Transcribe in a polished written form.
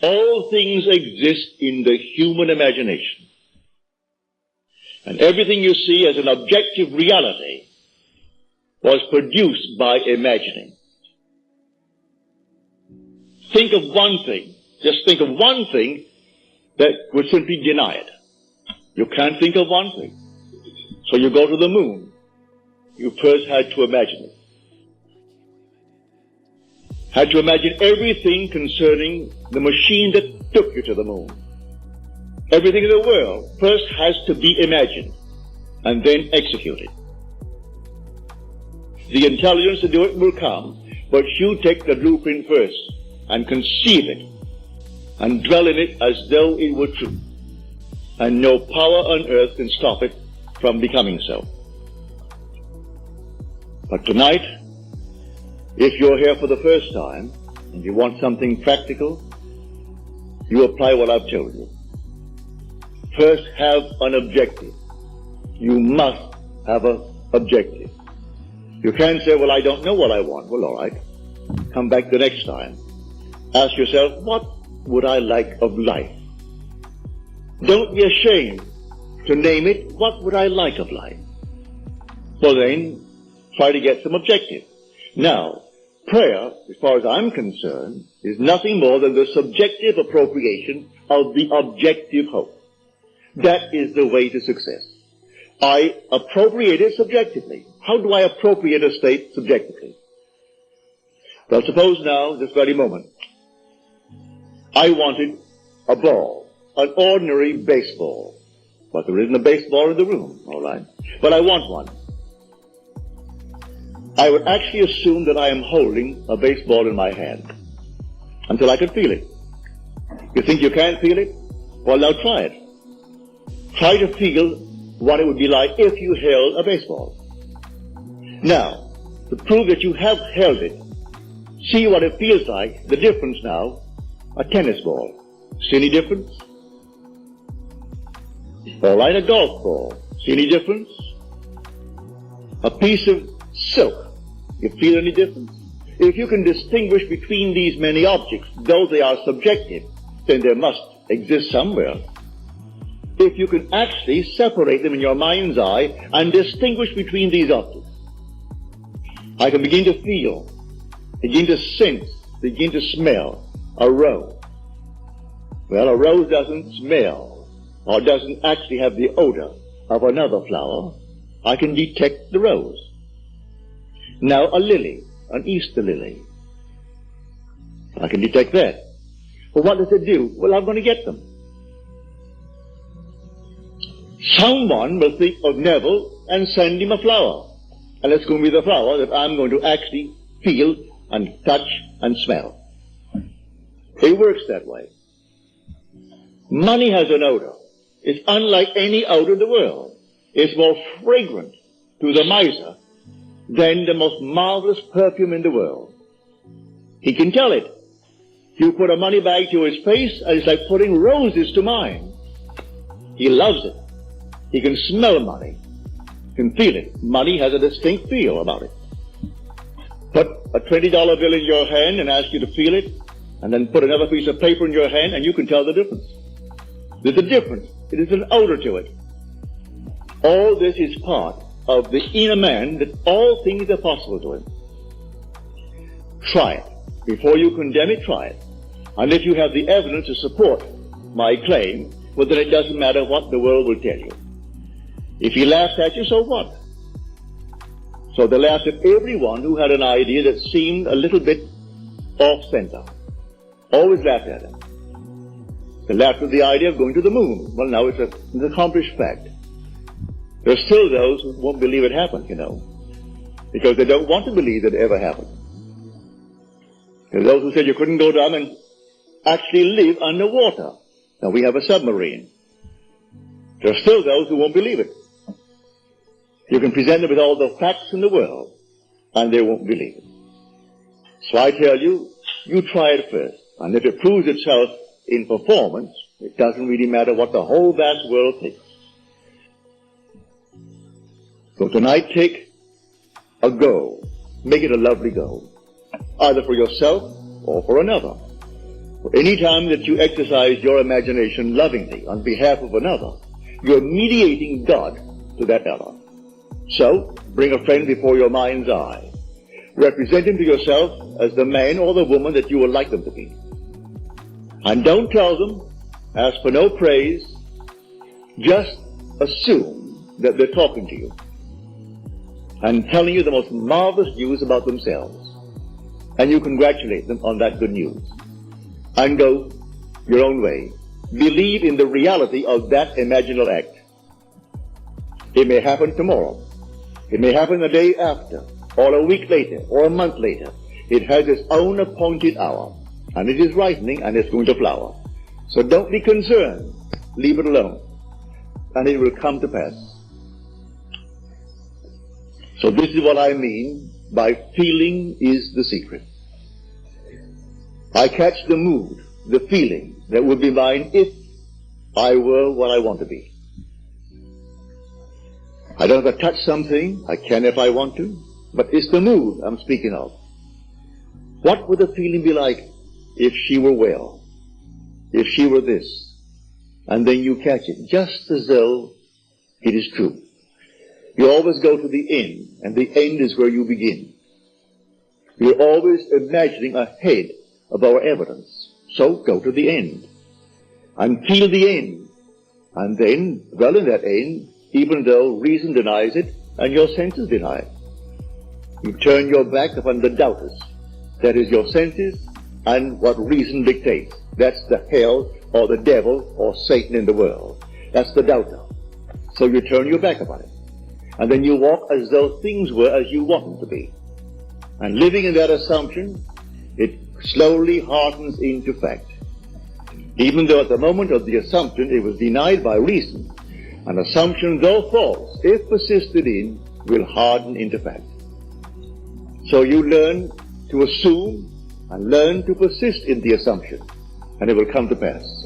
All things exist in the human imagination. And everything you see as an objective reality was produced by imagining. Think of one thing, just think of one thing that would simply deny it. You can't think of one thing. So you go to the moon. You first had to imagine it. Had to imagine everything concerning the machine that took you to the moon. Everything in the world first has to be imagined and then executed. The intelligence to do it will come, but you take the blueprint first and conceive it and dwell in it as though it were true. And no power on earth can stop it from becoming so. But tonight, if you're here for the first time and you want something practical, you apply what I've told you. First, have an objective. You must have an objective. You can't say, well, I don't know what I want. Well, all right. Come back the next time. Ask yourself, what would I like of life? Don't be ashamed to name it. What would I like of life? Well, then, try to get some objective. Now, prayer, as far as I'm concerned, is nothing more than the subjective appropriation of the objective hope. That is the way to success. I appropriate it subjectively. How do I appropriate a state subjectively? Well, suppose now, this very moment, I wanted a ball, an ordinary baseball. But there isn't a baseball in the room, all right? But I want one. I would actually assume that I am holding a baseball in my hand until I can feel it. You think you can't feel it? Well, now try it. Try to feel what it would be like if you held a baseball. Now, to prove that you have held it, see what it feels like, the difference now, a tennis ball. See any difference? All right, a golf ball. See any difference? A piece of silk. You feel any difference? If you can distinguish between these many objects, though they are subjective, then they must exist somewhere. If you can actually separate them in your mind's eye and distinguish between these objects, I can begin to feel, begin to sense, begin to smell a rose. Well, a rose doesn't smell or doesn't actually have the odor of another flower. I can detect the rose. Now a lily, an Easter lily. I can detect that. Well, what does it do? Well, I'm going to get them. Someone will think of Neville and send him a flower. And it's going to be the flower that I'm going to actually feel and touch and smell. It works that way. Money has an odor. It's unlike any odor in the world. It's more fragrant to the miser than the most marvelous perfume in the world. He can tell it. You put a money bag to his face, and it's like putting roses to mine. He loves it. He can smell money, can feel it. Money has a distinct feel about it. Put a $20 bill in your hand and ask you to feel it, and then put another piece of paper in your hand, and you can tell the difference. There's a difference. It is an odor to it. All this is part of the inner man, that all things are possible to him. Try it. Before you condemn it, try it. And if you have the evidence to support my claim, well, then it doesn't matter what the world will tell you. If he laughs at you, so what? So they laughed at everyone who had an idea that seemed a little bit off-center. Always laughed at him. They laughed at the idea of going to the moon. Well, now it's an accomplished fact. There are still those who won't believe it happened, because they don't want to believe that it ever happened. There are those who said you couldn't go down and actually live underwater. Now we have a submarine. There are still those who won't believe it. You can present them with all the facts in the world, and they won't believe it. So I tell you, you try it first. And if it proves itself in performance, it doesn't really matter what the whole vast world thinks. So tonight, take a goal. Make it a lovely goal, either for yourself or for another. Any time that you exercise your imagination lovingly on behalf of another, you're mediating God to that other. So, bring a friend before your mind's eye. Represent him to yourself as the man or the woman that you would like them to be. And don't tell them, ask for no praise, just assume that they're talking to you and telling you the most marvelous news about themselves. And you congratulate them on that good news. And go your own way. Believe in the reality of that imaginal act. It may happen tomorrow. It may happen the day after, or a week later, or a month later. It has its own appointed hour, and it is ripening, and it's going to flower. So don't be concerned. Leave it alone, and it will come to pass. So this is what I mean by feeling is the secret. I catch the mood, the feeling that would be mine if I were what I want to be. I don't have to touch something. I can if I want to. But it's the mood I'm speaking of. What would the feeling be like if she were well? If she were this? And then you catch it, just as though it is true. You always go to the end, and the end is where you begin. You're always imagining ahead of our evidence. So go to the end. And feel the end. And then dwell in that end, even though reason denies it and your senses deny it. You turn your back upon the doubters. That is your senses and what reason dictates. That's the hell or the devil or Satan in the world. That's the doubter. So you turn your back upon it. And then you walk as though things were as you want them to be. And living in that assumption, it slowly hardens into fact. Even though at the moment of the assumption it was denied by reason, an assumption, though false, if persisted in, will harden into fact. So you learn to assume and learn to persist in the assumption, and it will come to pass.